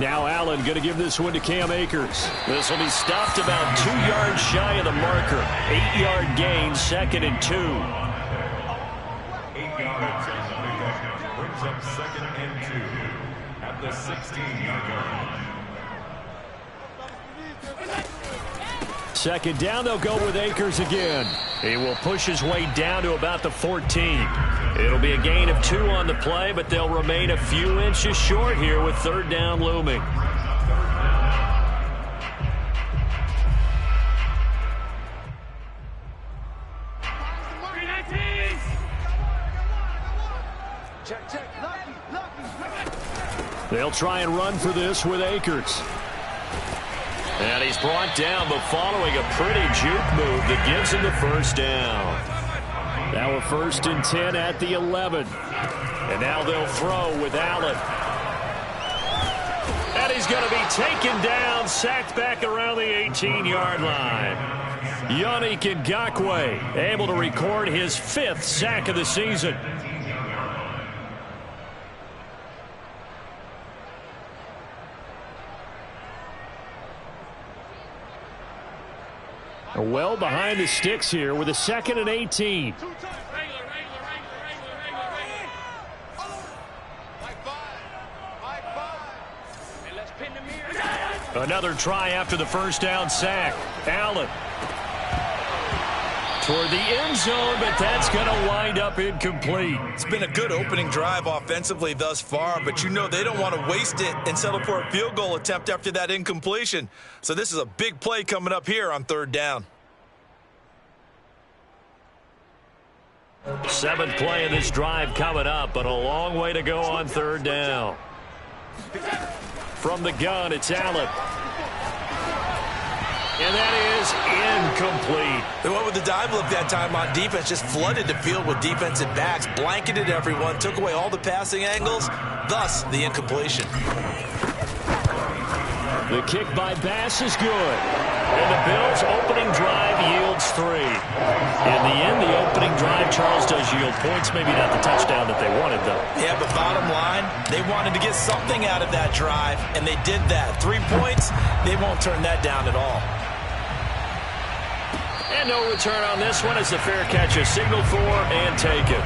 Now Allen going to give this one to Cam Akers. This will be stopped about 2 yards shy of the marker. 8-yard gain, 2nd and 2. 8 yards on the pickup. Brings up 2nd and 2 at the 16-yard line. 2nd down, they'll go with Akers again. He will push his way down to about the 14. It'll be a gain of 2 on the play, but they'll remain a few inches short here with 3rd down looming. They'll try and run for this with Akers. And he's brought down, but following a pretty juke move that gives him the 1st down. Now a 1st and 10 at the 11. And now they'll throw with Allen. And he's going to be taken down, sacked back around the 18-yard line. Yannick Ngakoue able to record his 5th sack of the season. Well behind the sticks here with a 2nd and 18. Another try after the 1st down sack. Allen toward the end zone, but that's going to wind up incomplete. It's been a good opening drive offensively thus far, but you know they don't want to waste it and settle for a field goal attempt after that incompletion. So this is a big play coming up here on 3rd down. 7th play of this drive coming up, but a long way to go on 3rd down. From the gun, it's Allen. And that is incomplete. They went with the dive look that time on defense, just flooded the field with defensive backs, blanketed everyone, took away all the passing angles, thus the incompletion. The kick by Bass is good. And the Bills' opening drive yields 3. In the end, the opening drive, Charles, does yield points. Maybe not the touchdown that they wanted, though. Yeah, but bottom line, they wanted to get something out of that drive, and they did that. 3 points, they won't turn that down at all. And no return on this one as the fair catch is signaled for and taken.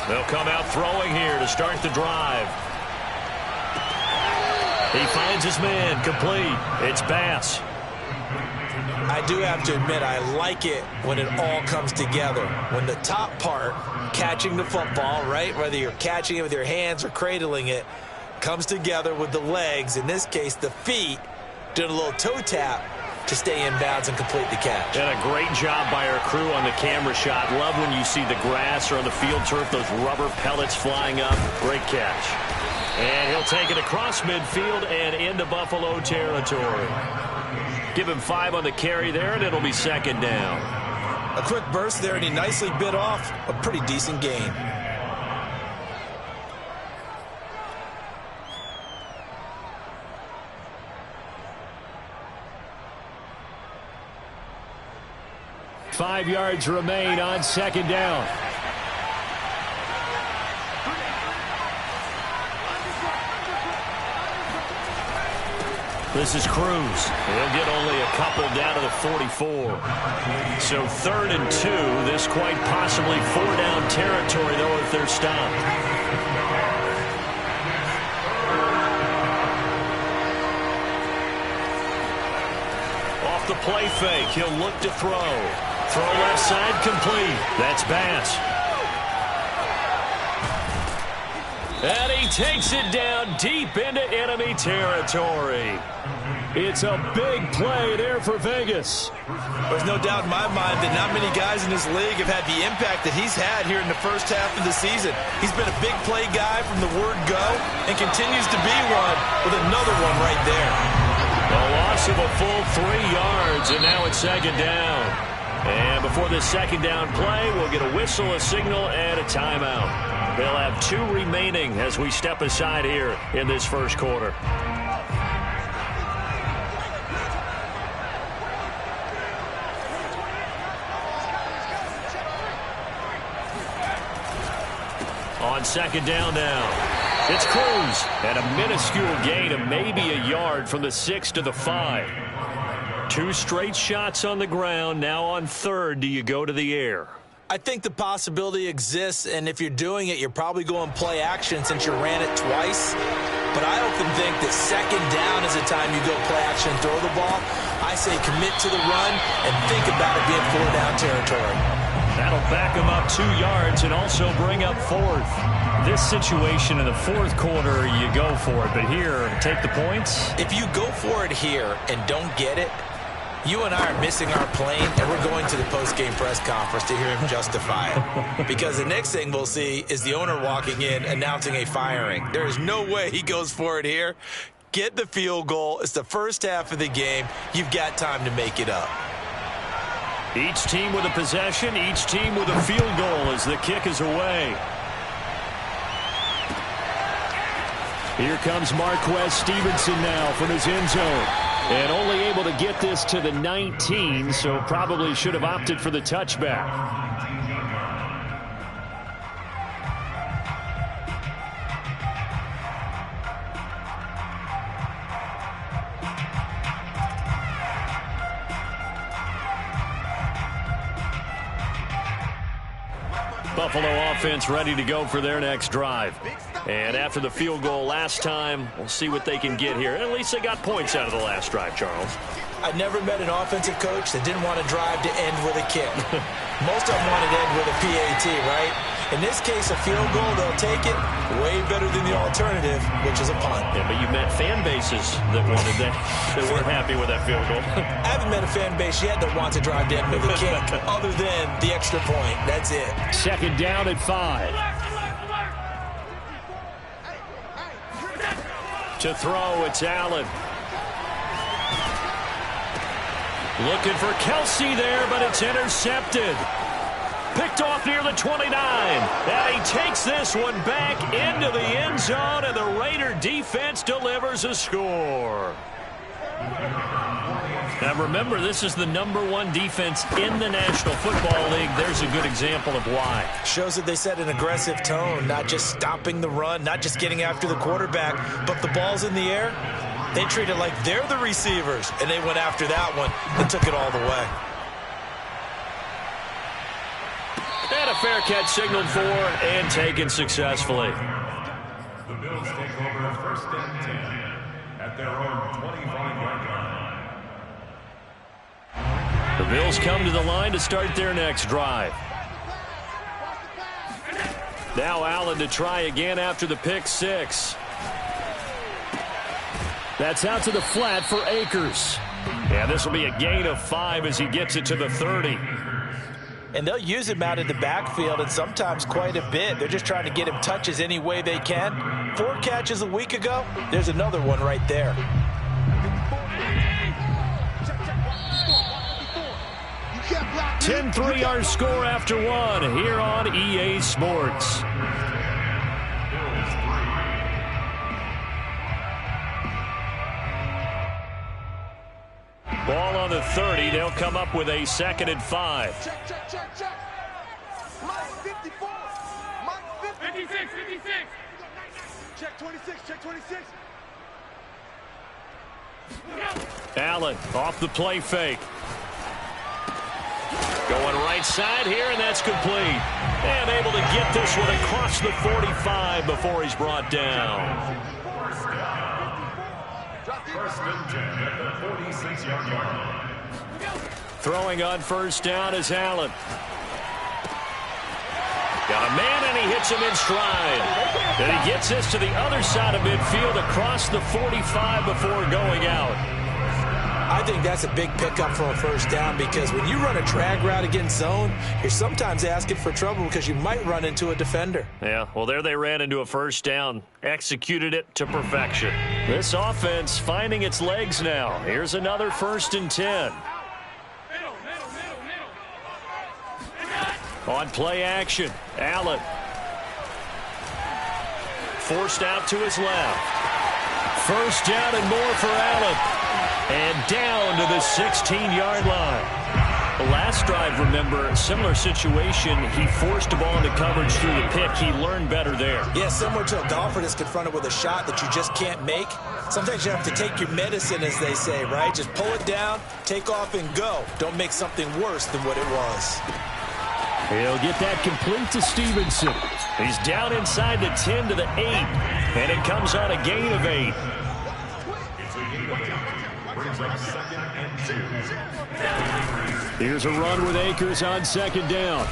They'll come out throwing here to start the drive. He finds his man, complete. It's Bass. I do have to admit, I like it when it all comes together. When the top part, catching the football, right, whether you're catching it with your hands or cradling it, comes together with the legs, in this case the feet, doing a little toe tap to stay in bounds and complete the catch. And a great job by our crew on the camera shot. Love when you see the grass or on the field turf, those rubber pellets flying up. Great catch. And he'll take it across midfield and into Buffalo territory. Give him 5 on the carry there, and it'll be 2nd down. A quick burst there, and he nicely bit off a pretty decent gain. Five yards remain on 2nd down. This is Cruz. He'll get only a couple down to the 44. So 3rd and 2. This quite possibly 4-down territory, though, if they're stopped. Off the play fake, he'll look to throw. Throw left side, complete. That's Bass. And he takes it down deep into enemy territory. It's a big play there for Vegas. There's no doubt in my mind that not many guys in this league have had the impact that he's had here in the first half of the season. He's been a big play guy from the word go and continues to be one with another one right there. A loss loss of a full 3 yards, and now it's second down. And before this second down play, we'll get a whistle, a signal, and a timeout. They'll have 2 remaining as we step aside here in this first quarter. On second down now. It's Cruz, and a minuscule gain of maybe a yard from the 6 to the 5. 2 straight shots on the ground. Now on third, do you go to the air? I think the possibility exists, and if you're doing it, you're probably going play action since you ran it twice. But I often think that second down is the time you go play action and throw the ball. I say commit to the run and think about it being 4-down territory. That'll back him up 2 yards and also bring up fourth. This situation in the fourth quarter, you go for it. But here, take the points. If you go for it here and don't get it, you and I are missing our plane, and we're going to the post-game press conference to hear him justify it. Because the next thing we'll see is the owner walking in announcing a firing. There is no way he goes for it here. Get the field goal. It's the first half of the game. You've got time to make it up. Each team with a possession, each team with a field goal as the kick is away. Here comes Marquez Stevenson now from his end zone. And only able to get this to the 19, so probably should have opted for the touchback. Buffalo offense ready to go for their next drive. And after the field goal last time, we'll see what they can get here. At least they got points out of the last drive, Charles. I never met an offensive coach that didn't want to drive to end with a kick. Most of them want to end with a PAT, right? In this case, a field goal, they'll take it way better than the alternative, which is a punt. Yeah, but you met fan bases that wanted that, that weren't happy with that field goal. I haven't met a fan base yet that wants to drive to end with a kick, other than the extra point. That's it. Second down at 5. To throw, it's Allen. Looking for Kelsey there, but it's intercepted. Picked off near the 29. And he takes this one back into the end zone, and the Raider defense delivers a score. Now remember, this is the #1 defense in the National Football League. There's a good example of why. Shows that they set an aggressive tone, not just stopping the run, not just getting after the quarterback, but the ball's in the air. They treat it like they're the receivers, and they went after that one and took it all the way. And a fair catch signaled for and taken successfully. The Bills take over first and 10 at their own 25-yard line. The Bills come to the line to start their next drive. Now Allen to try again after the pick 6. That's out to the flat for Akers. Yeah, this will be a gain of 5 as he gets it to the 30. And they'll use him out in the backfield, and sometimes quite a bit. They're just trying to get him touches any way they can. 4 catches a week ago. There's another one right there. 10-3 our score after 1 here on EA Sports. Ball on the 30. They'll come up with a 2nd and 5. Check. Mike 54. Mike 56. Check 26. Allen off the play fake. Going right side here, and that's complete. And able to get this one across the 45 before he's brought down. First and 10 at the 46-yard line. Throwing on first down is Allen. Got a man, and he hits him in stride. And he gets this to the other side of midfield across the 45 before going out. I I think that's a big pickup for a first down because when you run a drag route against zone, you're sometimes asking for trouble because you might run into a defender. Yeah, well, there they ran into a first down, executed it to perfection. This offense finding its legs now. Here's another 1st and 10. On play action, Allen. Forced out to his left. First down and more for Allen. And down to the 16-yard line. The last drive, remember, similar situation. He forced a ball into coverage through the pick. He learned better there. Yeah, similar to a golfer that's confronted with a shot that you just can't make. Sometimes you have to take your medicine, as they say, right? Just pull it down, take off, and go. Don't make something worse than what it was. He'll get that complete to Stevenson. He's down inside the 10 to the 8, and it comes on a gain of 8. Here's a run with Akers on 2nd down.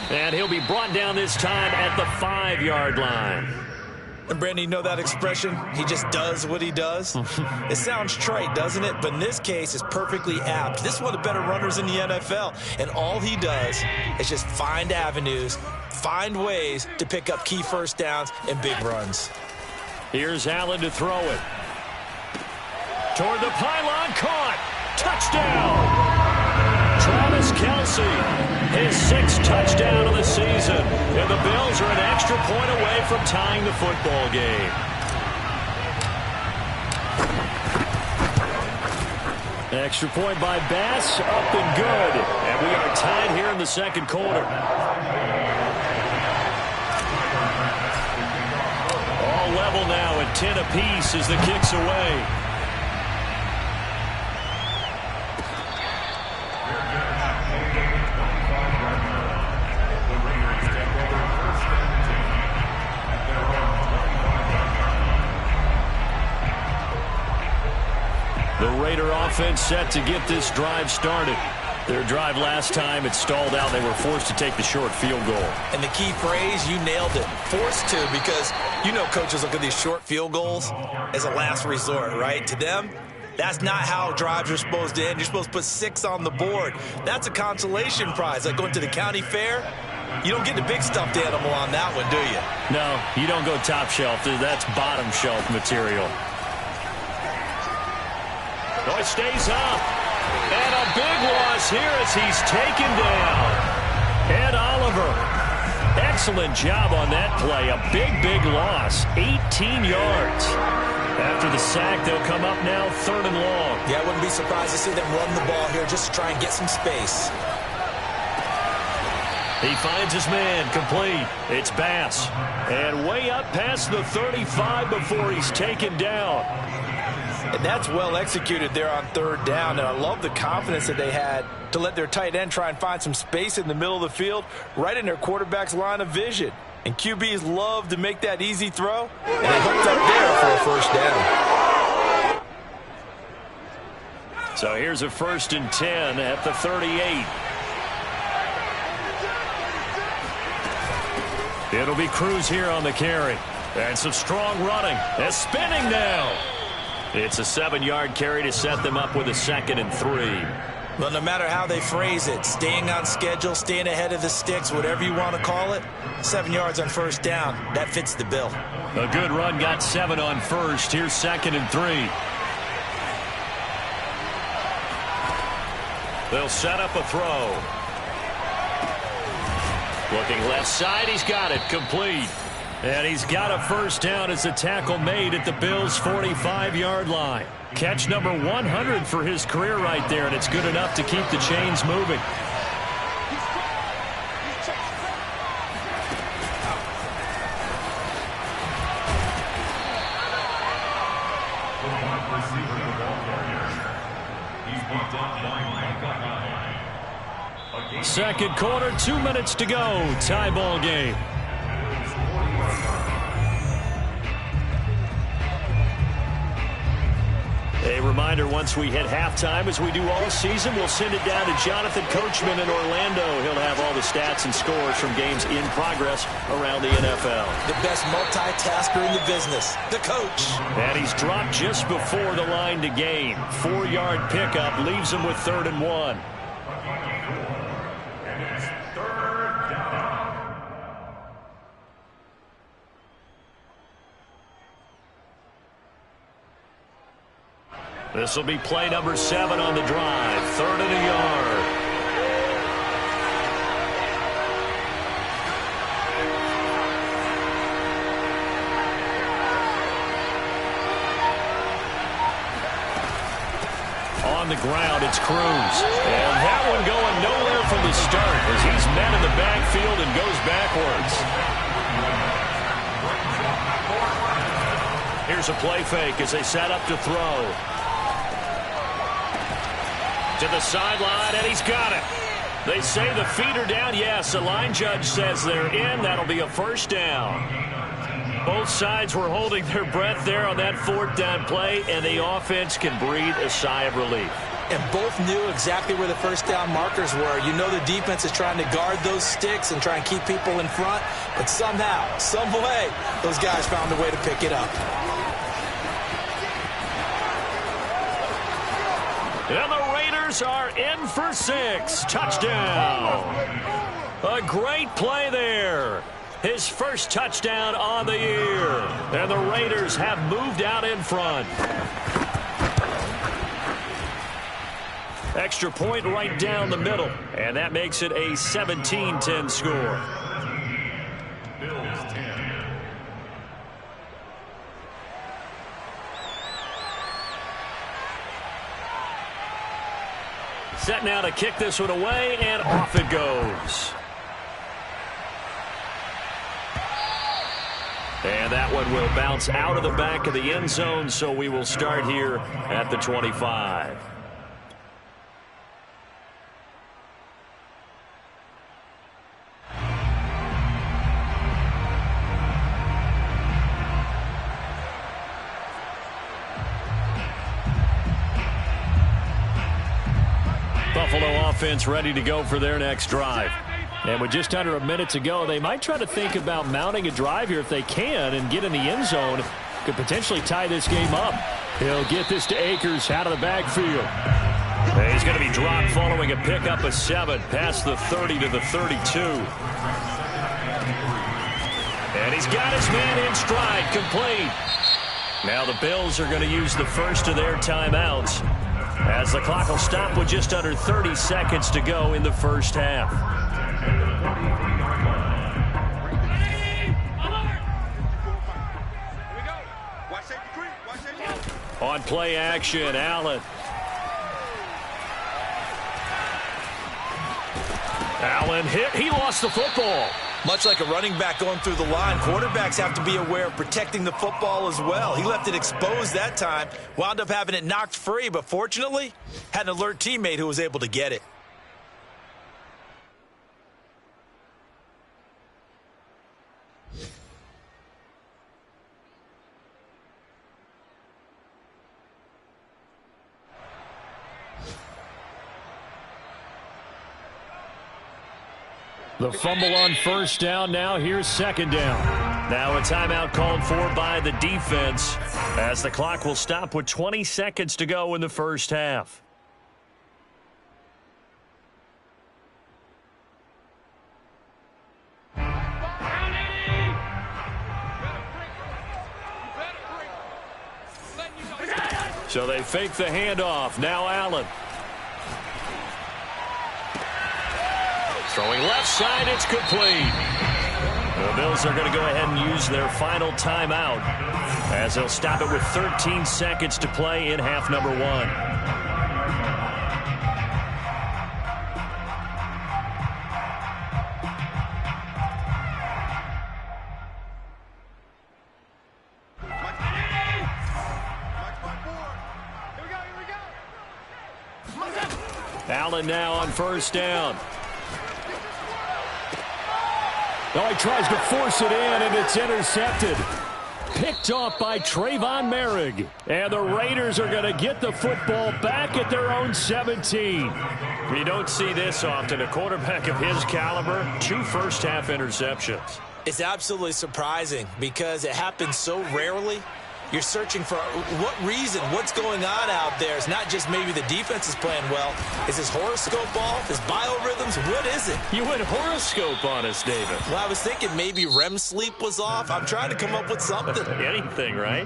And he'll be brought down this time at the 5-yard line. And, Brandon, you know that expression? He just does what he does? It sounds trite, doesn't it? But in this case, it's perfectly apt. This is one of the better runners in the NFL. And all he does is just find avenues, find ways to pick up key first downs and big runs. Here's Allen to throw it. Toward the pylon, caught. Touchdown. Travis Kelce, his 6th touchdown of the season. And the Bills are an extra point away from tying the football game. Extra point by Bass, up and good. And we are tied here in the 2nd quarter. All level now at 10 apiece as the kick's away. The Raider offense set to get this drive started. Their drive last time, it stalled out. They were forced to take the short field goal. And the key phrase, you nailed it. Forced to, because you know coaches look at these short field goals as a last resort, right? To them, that's not how drives are supposed to end. You're supposed to put 6 on the board. That's a consolation prize. Like going to the county fair, you don't get the big stuffed animal on that one, do you? No, you don't go top shelf. That's bottom shelf material. Oh, it stays up. And a big loss here as he's taken down. Ed Oliver. Excellent job on that play. A big loss. 18 yards. After the sack, they'll come up now 3rd and long. Yeah, I wouldn't be surprised to see them run the ball here just to try and get some space. He finds his man, complete. It's Bass. And way up past the 35 before he's taken down. And that's well executed there on 3rd down. And I love the confidence that they had to let their tight end try and find some space in the middle of the field, right in their quarterback's line of vision. And QBs love to make that easy throw, and they hooked up there for a first down. So here's a 1st and 10 at the 38. It'll be Cruz here on the carry. And some strong running. And spinning now. It's a 7-yard carry to set them up with a 2nd and 3. Well, no matter how they phrase it, staying on schedule, staying ahead of the sticks, whatever you want to call it, 7 yards on 1st down, that fits the bill. A good run, got 7 on 1st. Here's 2nd and 3. They'll set up a throw. Looking left side, he's got it, complete. And he's got a first down as a tackle made at the Bills' 45-yard line. Catch number 100 for his career right there, and it's good enough to keep the chains moving. Second quarter, 2 minutes to go. Tie ball game. A reminder, once we hit halftime, as we do all season, we'll send it down to Jonathan Coachman in Orlando. He'll have all the stats and scores from games in progress around the NFL. The best multitasker in the business, the coach. And he's dropped just before the line to gain. 4-yard pickup leaves him with 3rd and 1. This will be play number 7 on the drive. 3rd and a yard. On the ground, it's Cruz. And that one going nowhere from the start as he's met in the backfield and goes backwards. Here's a play fake as they set up to throw. To the sideline, and he's got it. They say the feet are down. Yes, the line judge says they're in. That'll be a 1st down. Both sides were holding their breath there on that 4th down play, and the offense can breathe a sigh of relief. And both knew exactly where the 1st down markers were. You know the defense is trying to guard those sticks and try and keep people in front, but somehow, some way, those guys found a way to pick it up. And the Raiders are in for 6. Touchdown. A great play there. His 1st touchdown on the year. And the Raiders have moved out in front. Extra point right down the middle. And that makes it a 17-10 score. Bills 10. Set now to kick this one away, and off it goes. And that one will bounce out of the back of the end zone, so we will start here at the 25. Buffalo offense ready to go for their next drive. And with just under a minute to go, they might try to think about mounting a drive here if they can and get in the end zone. Could potentially tie this game up. He'll get this to Akers out of the backfield. And he's going to be dropped following a pickup of 7 past the 30 to the 32. And he's got his man in stride, complete. Now the Bills are going to use the first of their timeouts, as the clock will stop with just under 30 seconds to go in the first half. On play action, Allen. Allen hit. He lost the football. Much like a running back going through the line, quarterbacks have to be aware of protecting the football as well. He left it exposed that time, wound up having it knocked free, but fortunately, had an alert teammate who was able to get it. The fumble on first down. Now here's second down. Now a timeout called for by the defense, as the clock will stop with 20 seconds to go in the first half. So they fake the handoff. Now Allen. Throwing left side, it's complete. The Bills are going to go ahead and use their final timeout, as they'll stop it with 13 seconds to play in half number 1. Allen now on first down. Oh, he tries to force it in, and it's intercepted. picked off by Trayvon Merrick. And the Raiders are going to get the football back at their own 17. You don't see this often. A quarterback of his caliber, 2 first-half interceptions. It's absolutely surprising because it happens so rarely. You're searching for what reason, what's going on out there. It's not just maybe the defense is playing well. Is his horoscope off? His biorhythms? What is it? You went horoscope on us, David. Well, I was thinking maybe REM sleep was off. I'm trying to come up with something. Anything, right?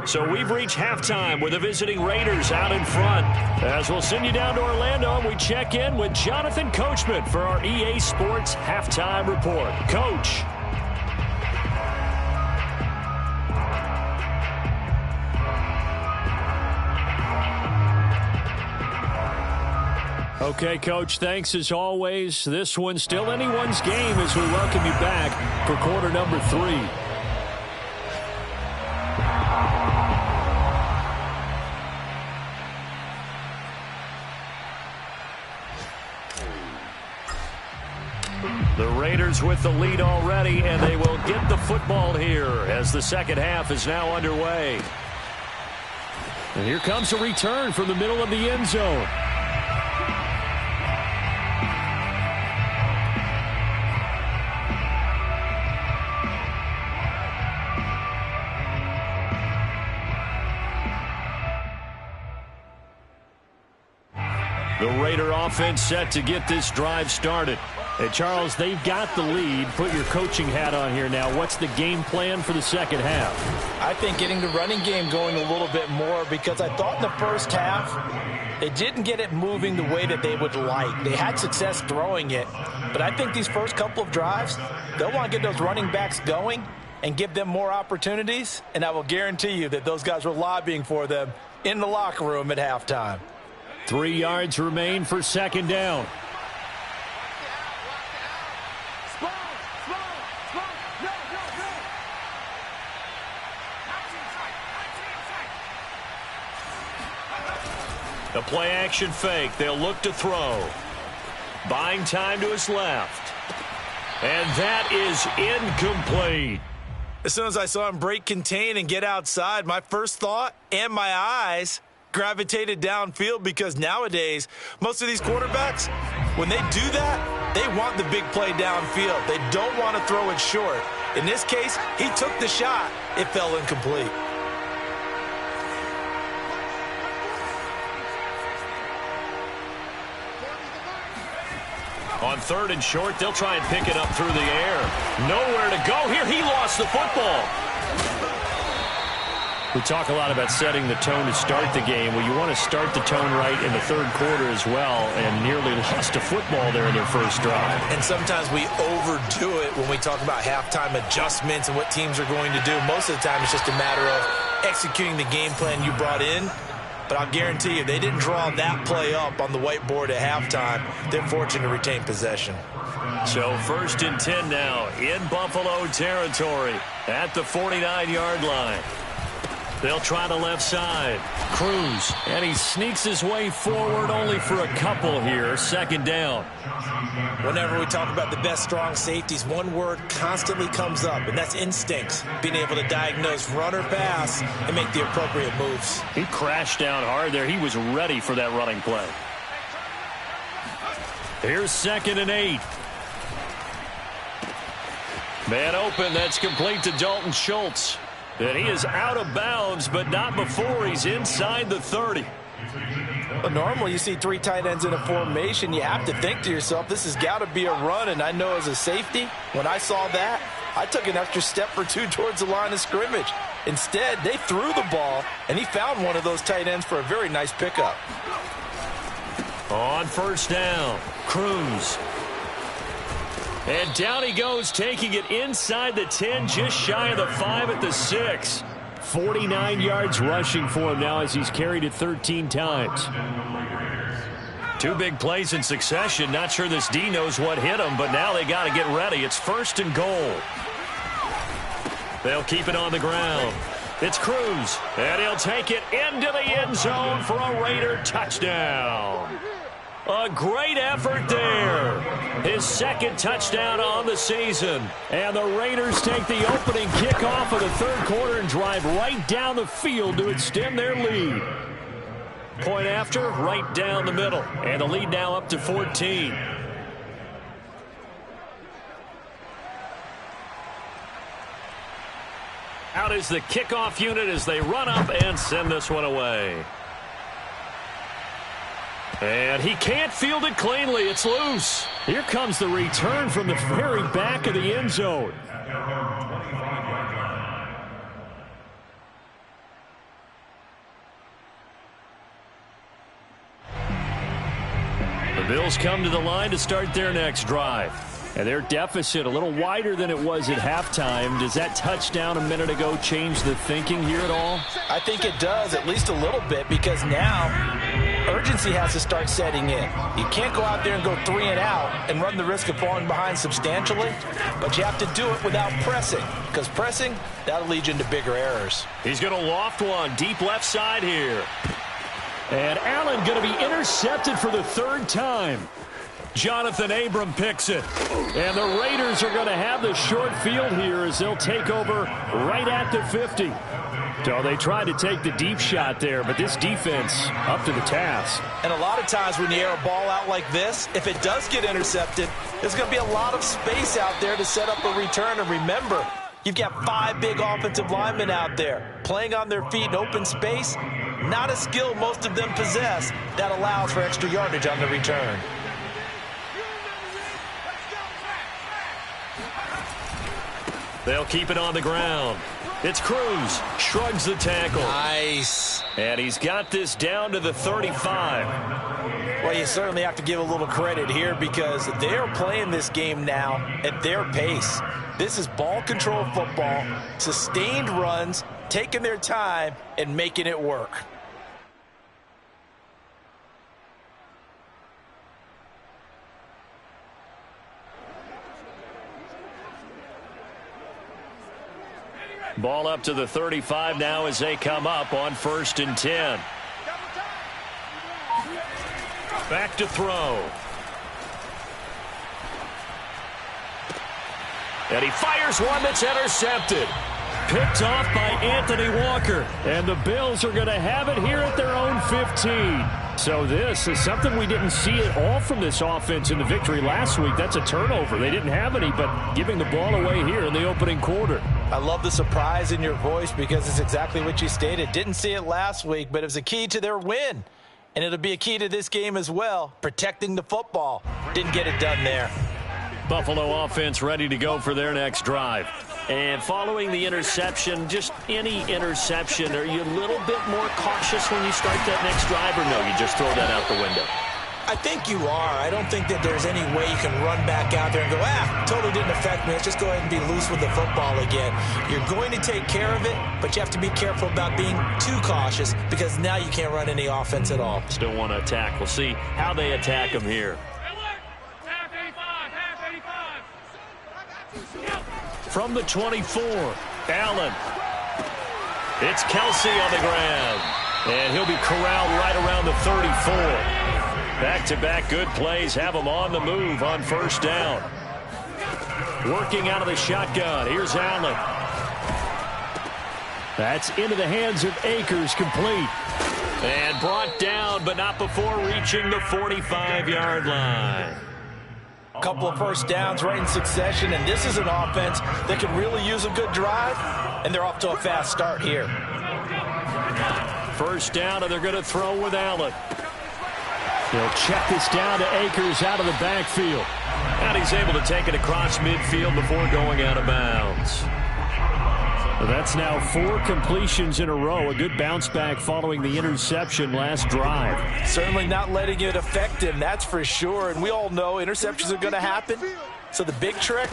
So we've reached halftime with the visiting Raiders out in front. As we'll send you down to Orlando, and we check in with Jonathan Coachman for our EA Sports Halftime Report. Coach. Okay, Coach, thanks as always. This one's still anyone's game as we welcome you back for quarter number 3. The Raiders with the lead already, and they will get the football here as the second half is now underway. And here comes a return from the middle of the end zone. The Raider offense set to get this drive started. And Charles, they've got the lead. Put your coaching hat on here now. What's the game plan for the second half? I think getting the running game going a little bit more because I thought in the first half they didn't get it moving the way that they would like. They had success throwing it, but I think these first couple of drives, they'll want to get those running backs going and give them more opportunities, and I will guarantee you that those guys were lobbying for them in the locker room at halftime. 3 yards remain for second down. The play action fake. They'll look to throw. Buying time to his left. And that is incomplete. As soon as I saw him break contain and get outside, my first thought and my eyes gravitated downfield because nowadays, most of these quarterbacks, when they do that, they want the big play downfield. They don't want to throw it short. In this case, he took the shot. It fell incomplete. On 3rd and short, they'll try and pick it up through the air. Nowhere to go here. He lost the football. We talk a lot about setting the tone to start the game. Well, you want to start the tone right in the third quarter as well, and nearly lost a football there in their first drive. And sometimes we overdo it when we talk about halftime adjustments and what teams are going to do. Most of the time, it's just a matter of executing the game plan you brought in. But I'll guarantee you, they didn't draw that play up on the whiteboard at halftime. They're fortunate to retain possession. So 1st and 10 now in Buffalo territory at the 49-yard line. They'll try the left side. Cruz, and he sneaks his way forward only for a couple here. Second down. Whenever we talk about the best strong safeties, one word constantly comes up, and that's instincts. Being able to diagnose run or pass and make the appropriate moves. He crashed down hard there. He was ready for that running play. Here's 2nd and 8. Man open. That's complete to Dalton Schultz. And he is out of bounds, but not before he's inside the 30. Well, normally you see 3 tight ends in a formation. You have to think to yourself, this has got to be a run. And I know as a safety, when I saw that, I took an extra step or 2 towards the line of scrimmage. Instead, they threw the ball, and he found one of those tight ends for a very nice pickup. On 1st down, Cruz. And down he goes, taking it inside the 10, just shy of the 5 at the 6. 49 yards rushing for him now as he's carried it 13 times. 2 big plays in succession. Not sure this D knows what hit him, but now they got to get ready. It's 1st and goal. They'll keep it on the ground. It's Cruz, and he'll take it into the end zone for a Raider touchdown. A great effort there. His second touchdown on the season. And the Raiders take the opening kickoff of the third quarter and drive right down the field to extend their lead. Point after, right down the middle. And the lead now up to 14. Out is the kickoff unit as they run up and send this one away. And he can't field it cleanly. It's loose. Here comes the return from the very back of the end zone. The Bills come to the line to start their next drive. And their deficit a little wider than it was at halftime. Does that touchdown a minute ago change the thinking here at all? I think it does, at least a little bit, because now urgency has to start setting in. You can't go out there and go 3 and out and run the risk of falling behind substantially, but you have to do it without pressing, because pressing, that'll lead you into bigger errors. He's going to loft one deep left side here. And Allen going to be intercepted for the third time. Jonathan Abram picks it. And the Raiders are going to have the short field here as they'll take over right at the 50. So they tried to take the deep shot there, but this defense up to the task. And a lot of times when you air a ball out like this, if it does get intercepted, there's going to be a lot of space out there to set up a return. And remember, you've got 5 big offensive linemen out there playing on their feet in open space. Not a skill most of them possess that allows for extra yardage on the return. They'll keep it on the ground. It's Cruz. Shrugs the tackle. Nice. And he's got this down to the 35. Well, you certainly have to give a little credit here because they're playing this game now at their pace. This is ball control football, sustained runs, taking their time, and making it work. Ball up to the 35 now as they come up on 1st and 10. Back to throw. And he fires one that's intercepted. Picked off by Anthony Walker. And the Bills are going to have it here at their own 15. So this is something we didn't see at all from this offense in the victory last week. That's a turnover. They didn't have any, but giving the ball away here in the opening quarter. I love the surprise in your voice because it's exactly what you stated. Didn't see it last week, but it was a key to their win. And it'll be a key to this game as well, protecting the football. Didn't get it done there. Buffalo offense ready to go for their next drive. And following the interception, just any interception, are you a little bit more cautious when you start that next drive, or no, you just throw that out the window? I think you are. I don't think that there's any way you can run back out there and go, totally didn't affect me. Let's just go ahead and be loose with the football again. You're going to take care of it, but you have to be careful about being too cautious because now you can't run any offense at all. Still want to attack. We'll see how they attack them here. From the 24, Allen. It's Kelsey on the ground. And he'll be corralled right around the 34. Back-to-back good plays have him on the move on 1st down. Working out of the shotgun. Here's Allen. That's into the hands of Akers, complete. And brought down, but not before reaching the 45-yard line. A couple of first downs right in succession, and this is an offense that can really use a good drive, and they're off to a fast start here. 1st down, and they're going to throw with Allen. They'll check this down to Akers out of the backfield. And he's able to take it across midfield before going out of bounds. That's now 4 completions in a row. A good bounce back following the interception last drive. Certainly not letting it affect him, that's for sure. And we all know interceptions are going to happen. So the big trick,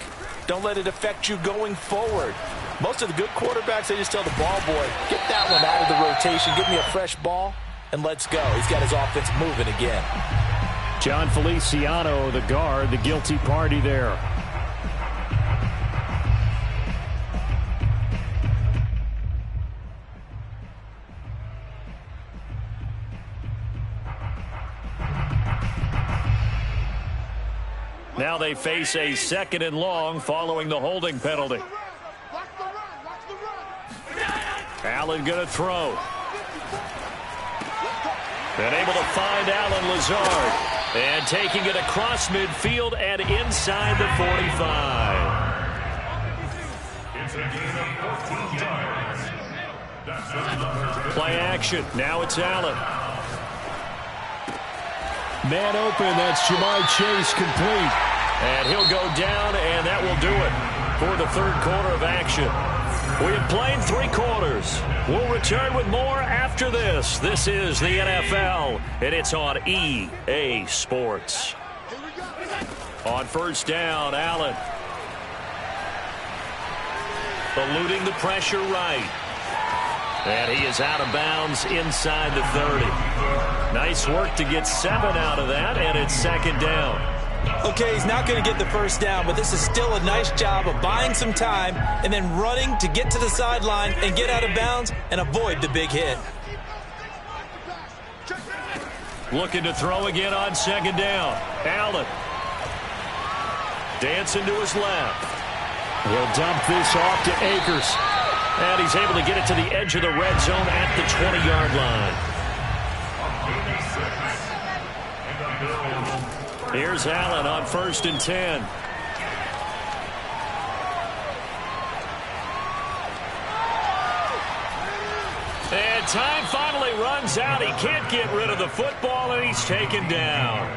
don't let it affect you going forward. Most of the good quarterbacks, they just tell the ball boy, get that one out of the rotation, give me a fresh ball, and let's go. He's got his offense moving again. John Feliciano, the guard, the guilty party there. Now they face a 2nd and long following the holding penalty. Allen going to throw. And able to find Allen Lazard. And taking it across midfield and inside the 45. It's a gain of 14 yards. Play action. Now it's Allen. Man open. That's Ja'Marr Chase complete. And he'll go down, and that will do it for the 3rd quarter of action. We have played 3 quarters. We'll return with more after this. This is the NFL, and it's on EA Sports. On 1st down, Allen. Eluding the pressure right. And he is out of bounds inside the 30. Nice work to get 7 out of that, and it's 2nd down. Okay, he's not going to get the 1st down, but this is still a nice job of buying some time and then running to get to the sideline and get out of bounds and avoid the big hit. Looking to throw again on 2nd down. Allen. Dancing to his left. He'll dump this off to Akers. And he's able to get it to the edge of the red zone at the 20-yard line. Here's Allen on 1st and 10. And time finally runs out. He can't get rid of the football, and he's taken down.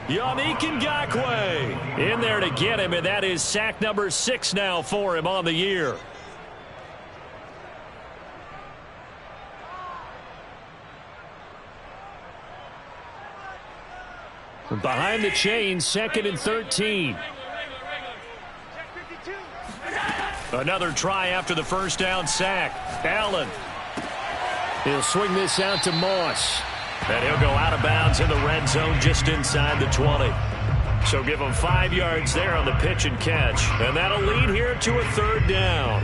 Yannick Ngakoue in there to get him, and that is sack number 6 now for him on the year. Behind the chain, 2nd and 13. Another try after the 1st down sack. Allen. He'll swing this out to Moss. And he'll go out of bounds in the red zone just inside the 20. So give him 5 yards there on the pitch and catch. And that'll lead here to a 3rd down.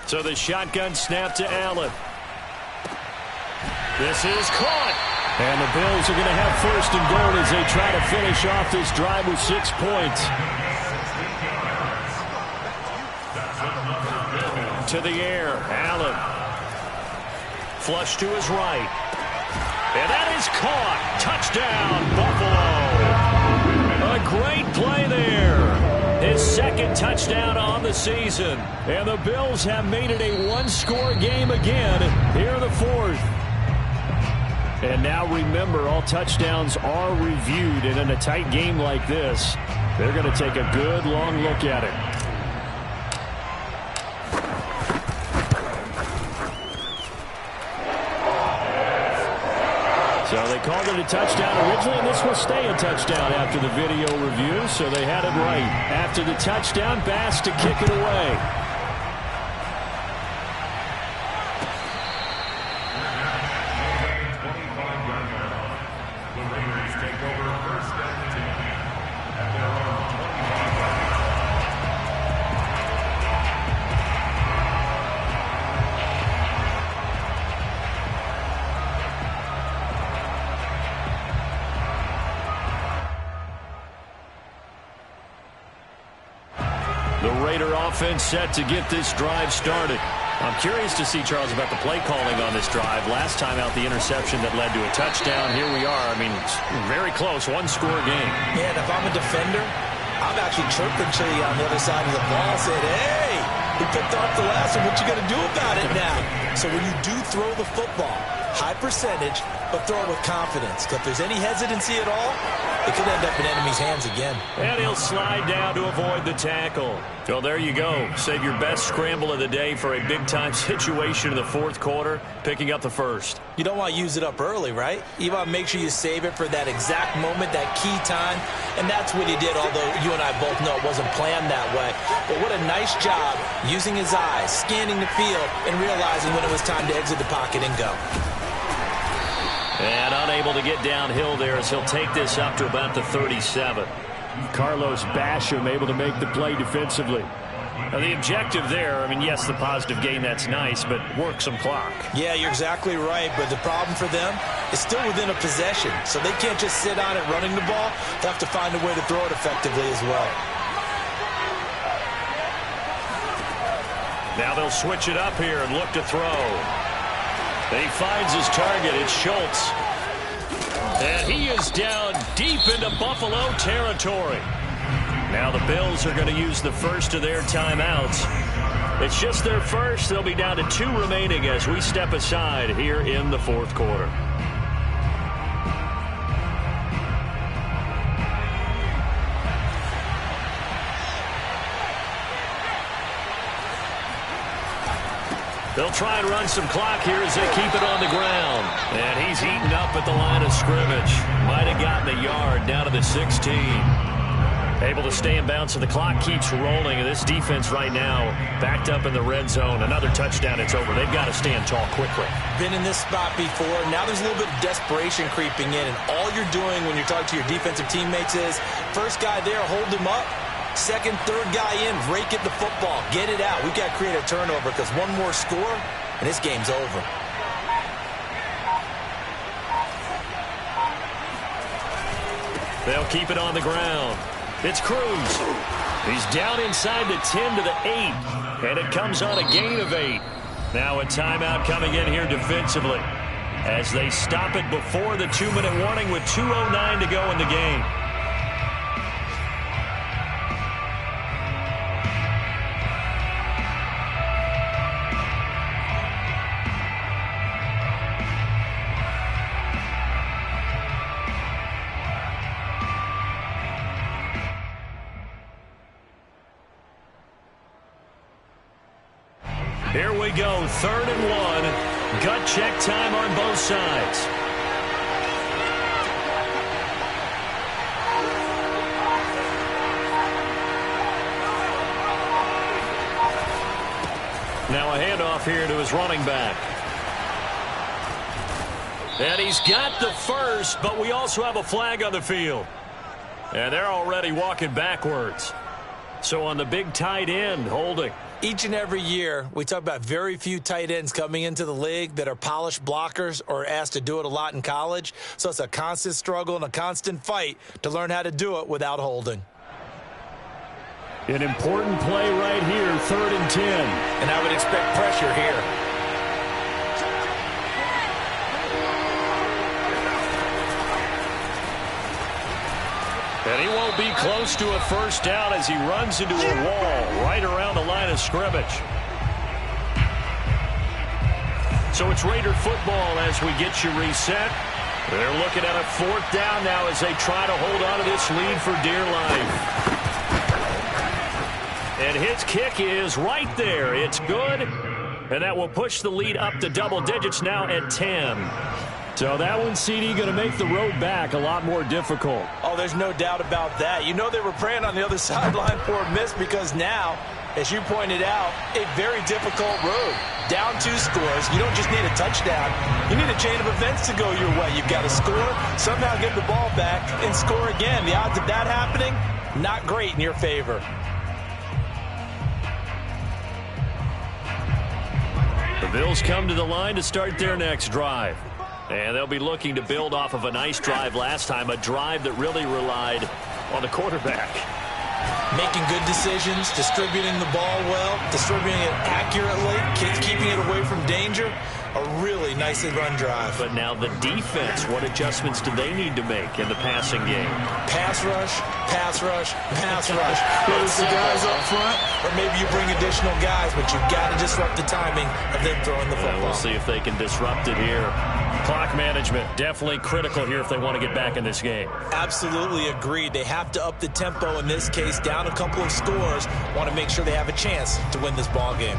So the shotgun snap to Allen. This is caught. And the Bills are going to have 1st and goal as they try to finish off this drive with 6 points. To the air, Allen. Flush to his right. And that is caught. Touchdown, Buffalo. A great play there. His 2nd touchdown on the season. And the Bills have made it a 1-score game again here in the 4th. And now remember, all touchdowns are reviewed. And in a tight game like this, they're going to take a good long look at it. So they called it a touchdown originally, and this will stay a touchdown after the video review, so they had it right. After the touchdown, Bass to kick it away. The Raiders take over 1st and 10 at their own 25-yard line. The Raider offense set to get this drive started. I'm curious to see, Charles, about the play calling on this drive. Last time out, the interception that led to a touchdown. Here we are. I mean, it's very close, 1-score game. Yeah, and if I'm a defender, I'm actually chirping to you on the other side of the ball, saying, hey, we picked off the last one. What you going to do about it now? So when you do throw the football, high percentage, but throw it with confidence. Because if there's any hesitancy at all, it could end up in enemy's hands again. And he'll slide down to avoid the tackle. So there you go. Save your best scramble of the day for a big-time situation in the 4th quarter, picking up the 1st. You don't want to use it up early, right? You want to make sure you save it for that exact moment, that key time. And that's what he did, although you and I both know it wasn't planned that way. But what a nice job using his eyes, scanning the field, and realizing when it was time to exit the pocket and go. And unable to get downhill there as he'll take this up to about the 37. Carlos Basham able to make the play defensively. Now the objective there, I mean, yes, the positive gain, that's nice, but work some clock. Yeah, you're exactly right, but the problem for them is still within a possession, so they can't just sit on it running the ball. They have to find a way to throw it effectively as well. Now they'll switch it up here and look to throw. He finds his target. It's Schultz. And he is down deep into Buffalo territory. Now the Bills are going to use the first of their timeouts. It's just their first. They'll be down to 2 remaining as we step aside here in the fourth quarter. They'll try and run some clock here as they keep it on the ground. And he's eaten up at the line of scrimmage. Might have gotten a yard down to the 16. Able to stay in bounds, so the clock keeps rolling. And this defense right now backed up in the red zone. Another touchdown, it's over. They've got to stand tall quickly. Been in this spot before. Now there's a little bit of desperation creeping in. And all you're doing when you're talking to your defensive teammates is, first guy there, hold him up. Second, third guy in, rake at the football. Get it out. We've got to create a turnover because one more score, and this game's over. They'll keep it on the ground. It's Cruz. He's down inside the 10 to the 8, and it comes on a gain of 8. Now a timeout coming in here defensively as they stop it before the 2-minute warning with 2:09 to go in the game. Here we go, 3rd and 1. Gut check time on both sides. Now a handoff here to his running back. And he's got the first, but we also have a flag on the field. And they're already walking backwards. So on the big tight end, holding. Each and every year, we talk about very few tight ends coming into the league that are polished blockers or asked to do it a lot in college. So it's a constant struggle and a constant fight to learn how to do it without holding. An important play right here, 3rd and 10. And I would expect pressure here. And he won't be close to a first down as he runs into a wall right around the line of scrimmage. So it's Raider football as we get you reset. They're looking at a 4th down now as they try to hold on to this lead for dear life. And his kick is right there. It's good. And that will push the lead up to double digits now at 10. So that one, CD, going to make the road back a lot more difficult. Oh, there's no doubt about that. You know they were praying on the other sideline for a miss because now, as you pointed out, a very difficult road. Down 2 scores. You don't just need a touchdown. You need a chain of events to go your way. You've got to score, somehow get the ball back, and score again. The odds of that happening, not great in your favor. The Bills come to the line to start their next drive. And they'll be looking to build off of a nice drive last time, a drive that really relied on the quarterback. Making good decisions, distributing the ball well, distributing it accurately, keeping it away from danger. A really nicely run drive. But now the defense, what adjustments do they need to make in the passing game? Pass rush, pass rush, pass rush. Whether it's the guys up front or maybe you bring additional guys, but you've got to disrupt the timing of them throwing the football. We'll see if they can disrupt it here. Clock management, definitely critical here if they want to get back in this game. Absolutely agreed. They have to up the tempo in this case, down a couple of scores. Want to make sure they have a chance to win this ball game.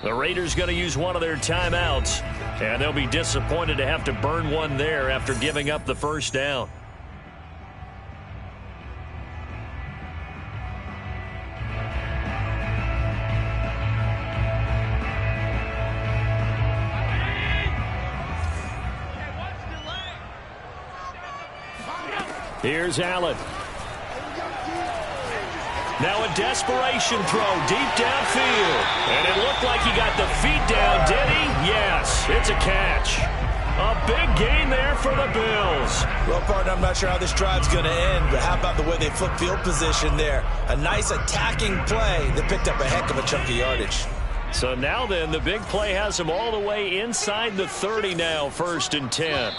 The Raiders going to use one of their timeouts, and they'll be disappointed to have to burn one there after giving up the first down. Here's Allen. Now a desperation throw deep downfield. And it looked like he got the feet down, did he? Yes, it's a catch. A big gain there for the Bills. Well, partner, I'm not sure how this drive's going to end, but how about the way they flip field position there? A nice attacking play that picked up a heck of a chunk of yardage. So now then, the big play has him all the way inside the 30 now, 1st and 10.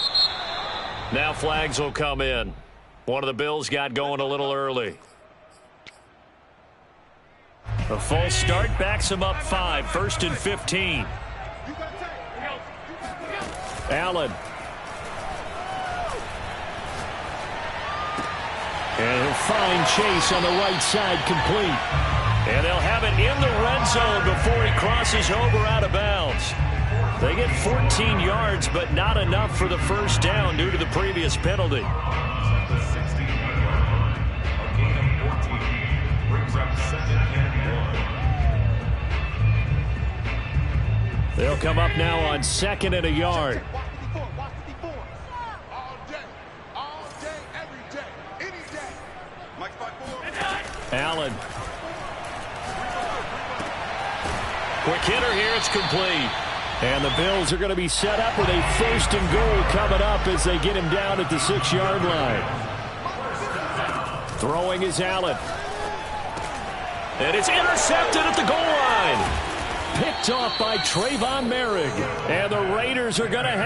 Now flags will come in. One of the Bills got going a little early. A false start backs him up 5, 1st and 15. Allen. And he'll find Chase on the right side, complete. And they'll have it in the red zone before he crosses over out of bounds. They get 14 yards, but not enough for the first down due to the previous penalty. The 16-yard line. A gain of 14 brings up 2nd and 1. They'll come up now on 2nd and a yard. Allen. Quick hitter here, it's complete. And the Bills are going to be set up with a 1st and goal coming up as they get him down at the 6-yard line. Throwing is Allen. And it's intercepted at the goal line. Picked off by Trayvon Merrick. And the Raiders are going to have it.